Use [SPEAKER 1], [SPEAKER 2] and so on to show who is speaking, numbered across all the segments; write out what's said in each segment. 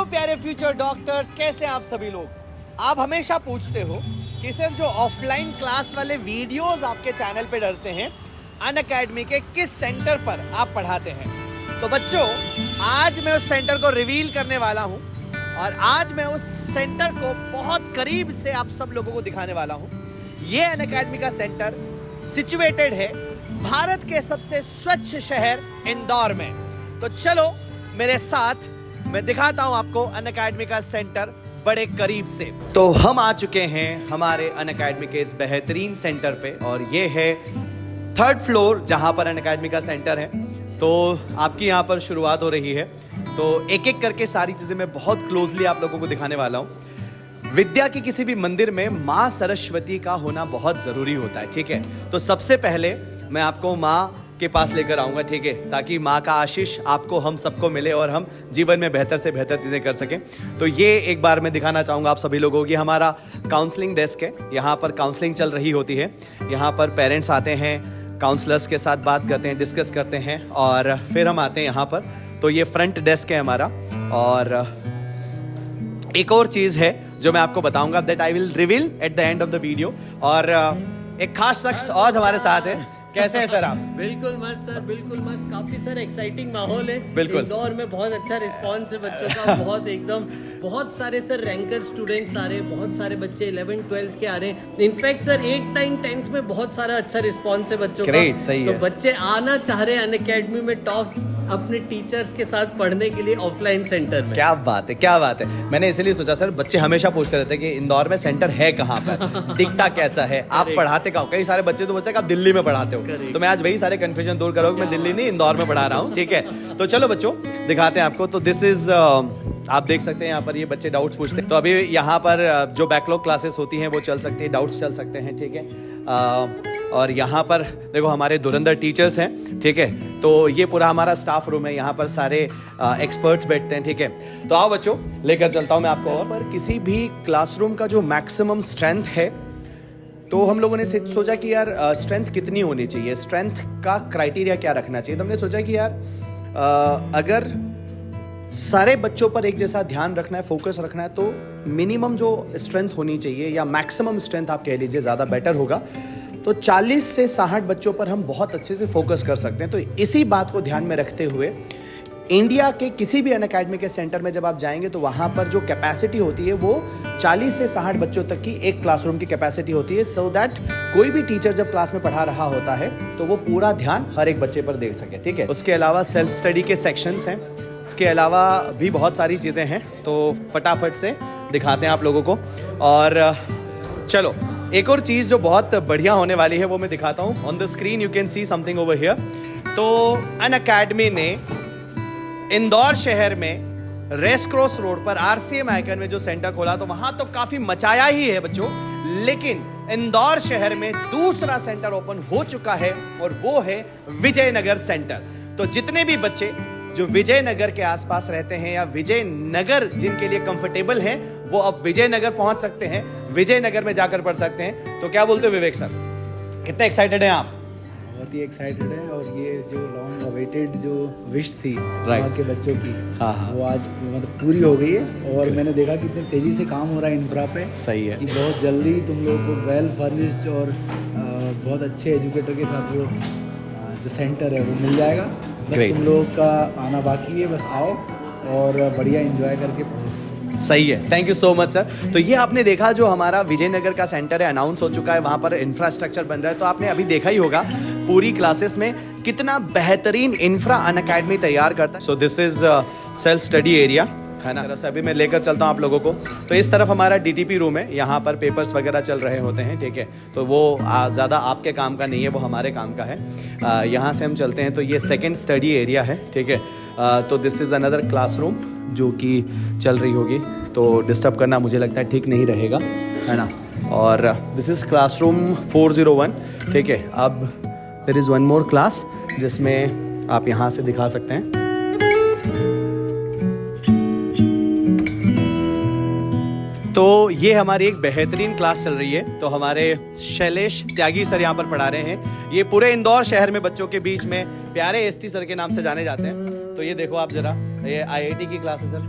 [SPEAKER 1] प्यारे future doctors, कैसे आप सभी लोग। आप हमेशा पूछते हो कि सर जो ऑफलाइन क्लास वाले वीडियोस आपके चैनल पे डलते हैं, अनअकैडमी के किस सेंटर पर आप पढ़ाते हैं। तो बच्चों, आज मैं उस सेंटर को रिवील करने वाला हूं और आज मैं उस सेंटर को बहुत करीब से आप सब लोगों को दिखाने वाला हूं। ये अनअकैडमी का सेंटर सिचुएटेड है भारत के सबसे स्वच्छ शहर इंदौर में। तो चलो मेरे साथ, मैं दिखाता हूं आपको अनअकैडमी का सेंटर बड़े करीब से। तो हम आ चुके हैं हमारे अनअकैडमी के इस बेहतरीन सेंटर पे और ये है 3rd फ्लोर जहां पर अनअकैडमी का सेंटर है। तो आपकी यहाँ पर शुरुआत हो रही है, तो एक एक करके सारी चीजें मैं बहुत क्लोजली आप लोगों को दिखाने वाला हूँ। विद्या की किसी भी मंदिर में माँ सरस्वती का होना बहुत जरूरी होता है, ठीक है। तो सबसे पहले मैं आपको माँ के पास लेकर आऊंगा, ठीक है, ताकि माँ का आशीष आपको हम सबको मिले और हम जीवन में बेहतर से बेहतर चीजें कर सकें। तो ये एक बार मैं दिखाना चाहूंगा आप सभी लोगों की, हमारा काउंसलिंग डेस्क है। यहाँ पर काउंसलिंग चल रही होती है। यहाँ पर पेरेंट्स आते हैं, काउंसलर्स के साथ बात करते हैं, डिस्कस करते हैं और फिर हम आते हैं यहाँ पर। तो ये फ्रंट डेस्क है हमारा। और एक और चीज है जो मैं आपको बताऊंगा, that I will reveal at the end of the video. और एक खास शख्स और हमारे साथ है। कैसे हैं सर आप?
[SPEAKER 2] बिल्कुल मस्त सर, बिल्कुल मस्त। काफी सर एक्साइटिंग माहौल है।
[SPEAKER 1] बिल्कुल।
[SPEAKER 2] इंदौर में बहुत अच्छा रिस्पांस है बच्चों का। बहुत एकदम बहुत सारे सर रैंकर स्टूडेंट्स आ रहे हैं, बहुत सारे बच्चे 11th 12th के आ रहे हैं। In fact sir 8th 9th 10th में बहुत सारा अच्छा रिस्पांस है बच्चों का।
[SPEAKER 1] ग्रेट, सही है।
[SPEAKER 2] तो बच्चे आना चाह रहे हैं अनअकैडमी में टॉप अपने टीचर्स के साथ पढ़ने के लिए ऑफलाइन सेंटर में।
[SPEAKER 1] क्या बात है, क्या बात है। मैंने इसलिए सोचा सर, बच्चे हमेशा पूछते रहते हैं कि इंदौर में सेंटर है कहाँ पर, दिखता कैसा है, आप पढ़ाते कहाँ हो। कई सारे बच्चे तो बोलते हैं कि आप दिल्ली में पढ़ाते हो। तो मैं आज वही सारे कंफ्यूजन दूर करूँगा, मैं दिल्ली नहीं इंदौर में पढ़ा रहा हूँ, ठीक है। तो चलो बच्चों दिखाते हैं आपको। तो दिस इज आप देख सकते हैं यहाँ पर ये बच्चे डाउट्स पूछते हैं। तो अभी यहाँ पर जो बैकलॉग क्लासेस होती हैं वो चल सकती है, डाउट्स चल सकते हैं, ठीक है। और यहाँ पर देखो हमारे धुरंधर टीचर्स हैं, ठीक है। तो ये पूरा हमारा स्टाफ रूम है, यहाँ पर सारे एक्सपर्ट्स बैठते हैं, ठीक है। तो आओ बच्चों, लेकर चलता हूँ मैं आपको। और पर किसी भी क्लासरूम का जो मैक्सिमम स्ट्रेंथ है, तो हम लोगों ने सोचा कि यार स्ट्रेंथ कितनी होनी चाहिए, स्ट्रेंथ का क्राइटेरिया क्या रखना चाहिए। तो हमने सोचा कि यार अगर सारे बच्चों पर एक जैसा ध्यान रखना है, फोकस रखना है, तो मिनिमम जो स्ट्रेंथ होनी चाहिए या मैक्सिमम स्ट्रेंथ आप कह लीजिए, ज़्यादा बेटर होगा। तो 40 से 60 बच्चों पर हम बहुत अच्छे से फोकस कर सकते हैं। तो इसी बात को ध्यान में रखते हुए इंडिया के किसी भी अनअकैडमी के सेंटर में जब आप जाएंगे तो वहाँ पर जो कैपेसिटी होती है वो 40 से 60 बच्चों तक की एक क्लासरूम की कैपेसिटी होती है, सो दैट कोई भी टीचर जब क्लास में पढ़ा रहा होता है तो वो पूरा ध्यान हर एक बच्चे पर दे सके, ठीक है। उसके अलावा सेल्फ स्टडी के सेक्शंस हैं, इसके अलावा भी बहुत सारी चीज़ें हैं। तो फटाफट से दिखाते हैं आप लोगों को। और चलो एक और चीज़ जो बहुत बढ़िया होने वाली है वो मैं दिखाता हूँ। On the screen you can see something over here. तो अनअकैडमी ने इंदौर शहर में रेस क्रॉस रोड पर RCM आइकन में जो सेंटर खोला, तो वहां तो काफी मचाया ही है बच्चों। लेकिन इंदौर शहर में दूसरा सेंटर ओपन हो चुका है और वो है विजयनगर सेंटर। तो जितने भी बच्चे जो विजयनगर के आसपास रहते हैं या विजयनगर जिनके लिए कंफर्टेबल है, वो अब विजयनगर पहुंच सकते हैं, विजयनगर में जाकर पढ़ सकते हैं। तो क्या बोलते हो विवेक सर, कितने एक्साइटेड हैं आप?
[SPEAKER 3] बहुत ही एक्साइटेड है। और ये जो लॉन्ग अवेटेड जो विश थी
[SPEAKER 1] Right.
[SPEAKER 3] वहाँ के बच्चों की,
[SPEAKER 1] हाँ।
[SPEAKER 3] वो आज मतलब पूरी हो गई है। और मैंने देखा कि इतनी तेज़ी से काम हो रहा है इंफ्रा पे,
[SPEAKER 1] सही है
[SPEAKER 3] कि बहुत जल्दी तुम लोगों को वेल फर्निश्ड और बहुत अच्छे एजुकेटर के साथ वो जो सेंटर है वो मिल जाएगा। बस
[SPEAKER 1] Great.
[SPEAKER 3] तुम लोगों का आना बाकी है, बस आओ और बढ़िया एंजॉय करके पढ़ो।
[SPEAKER 1] सही है, thank you so much sir. तो ये आपने देखा जो हमारा विजयनगर का सेंटर है, अनाउंस हो चुका है, वहाँ पर इंफ्रास्ट्रक्चर बन रहा है। तो आपने अभी देखा ही होगा पूरी क्लासेस में कितना बेहतरीन इंफ्रा अनअकैडमी तैयार करता है। So this is self study area, है ना। तरफ से अभी मैं लेकर चलता हूँ आप लोगों को। तो इस तरफ हमारा DTP रूम है, यहाँ पर पेपर्स वगैरह चल रहे होते हैं, ठीक है। तो वो ज़्यादा आपके काम का नहीं है, वो हमारे काम का है। यहाँ से हम चलते हैं, तो ये सेकेंड स्टडी एरिया है, ठीक है। तो दिस इज़ अनदर क्लासरूम जो कि चल रही होगी, तो डिस्टर्ब करना मुझे लगता है ठीक नहीं रहेगा, है ना। और दिस इज़ क्लासरूम 401, ठीक है। अब there is one more class जिसमें आप यहाँ से दिखा सकते हैं। तो ये हमारी एक बेहतरीन क्लास चल रही है। तो हमारे शैलेश त्यागी सर यहाँ पर पढ़ा रहे हैं। ये पूरे इंदौर शहर में बच्चों के बीच में प्यारे ST सर के नाम से जाने जाते हैं। तो ये देखो आप जरा, ये IIT की क्लास है सर।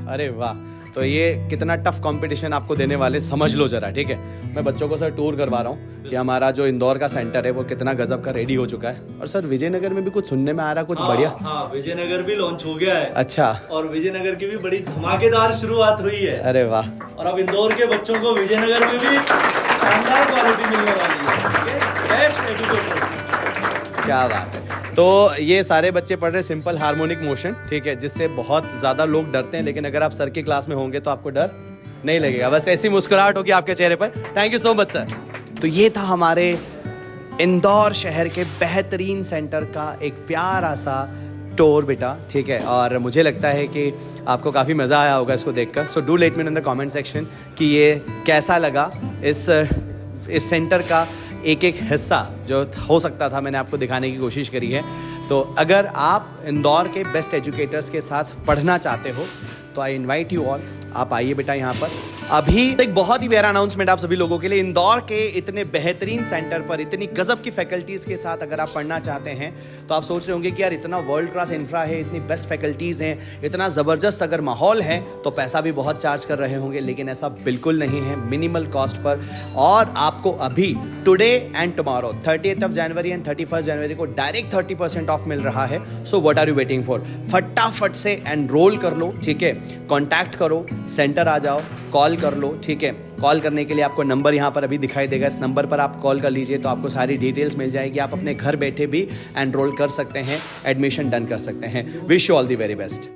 [SPEAKER 1] अरे वाह, तो ये कितना टफ कंपटीशन आपको देने वाले समझ लो जरा, ठीक है। मैं बच्चों को सर टूर करवा रहा हूँ कि हमारा जो इंदौर का सेंटर है वो कितना गजब का रेडी हो चुका है। और सर विजयनगर में भी कुछ सुनने में आ रहा है, कुछ बढ़िया।
[SPEAKER 4] हाँ, विजयनगर भी लॉन्च हो गया है।
[SPEAKER 1] अच्छा,
[SPEAKER 4] और विजयनगर की भी बड़ी धमाकेदार शुरुआत हुई है।
[SPEAKER 1] अरे वाह,
[SPEAKER 4] और अब इंदौर के बच्चों को विजयनगर में भी शानदार क्वालिटी मिलने वाली है, बेस्ट एजुकेशन।
[SPEAKER 1] क्या बात है। तो ये सारे बच्चे पढ़ रहे सिंपल हार्मोनिक मोशन, ठीक है, जिससे बहुत ज़्यादा लोग डरते हैं, लेकिन अगर आप सर की क्लास में होंगे तो आपको डर नहीं लगेगा, बस ऐसी मुस्कुराहट होगी आपके चेहरे पर। Thank you so much sir. तो ये था हमारे इंदौर शहर के बेहतरीन सेंटर का एक प्यारा सा टूर बेटा, ठीक है। और मुझे लगता है कि आपको काफ़ी मज़ा आया होगा इसको देखकर। So do let me know in the comment section कि ये कैसा लगा। इस सेंटर का एक एक हिस्सा जो हो सकता था मैंने आपको दिखाने की कोशिश करी है। तो अगर आप इंदौर के बेस्ट एजुकेटर्स के साथ पढ़ना चाहते हो तो आई इनवाइट यू ऑल, आप आइए बेटा यहाँ पर। अभी एक बहुत ही प्यारा अनाउंसमेंट आप सभी लोगों के लिए। इंदौर के इतने बेहतरीन सेंटर पर इतनी गजब की फैकल्टीज़ के साथ अगर आप पढ़ना चाहते हैं तो आप सोच रहे होंगे कि यार इतना वर्ल्ड क्लास इंफ्रा है, इतनी बेस्ट फैकल्टीज़ हैं, इतना ज़बरदस्त अगर माहौल है तो पैसा भी बहुत चार्ज कर रहे होंगे, लेकिन ऐसा बिल्कुल नहीं है, मिनिमल कॉस्ट पर। और आपको अभी today and tomorrow 30th January and 31st January को डायरेक्ट 30% ऑफ मिल रहा है। So what are you waiting for? फटाफट से एनरोल कर लो, ठीक है। कॉन्टैक्ट करो, सेंटर आ जाओ, कॉल कर लो, ठीक है। कॉल करने के लिए आपको नंबर यहाँ पर अभी दिखाई देगा, इस नंबर पर आप कॉल कर लीजिए तो आपको सारी डिटेल्स मिल जाएगी। आप अपने घर बैठे भी एनरोल कर सकते हैं, एडमिशन डन कर सकते हैं। Wish you all the very best.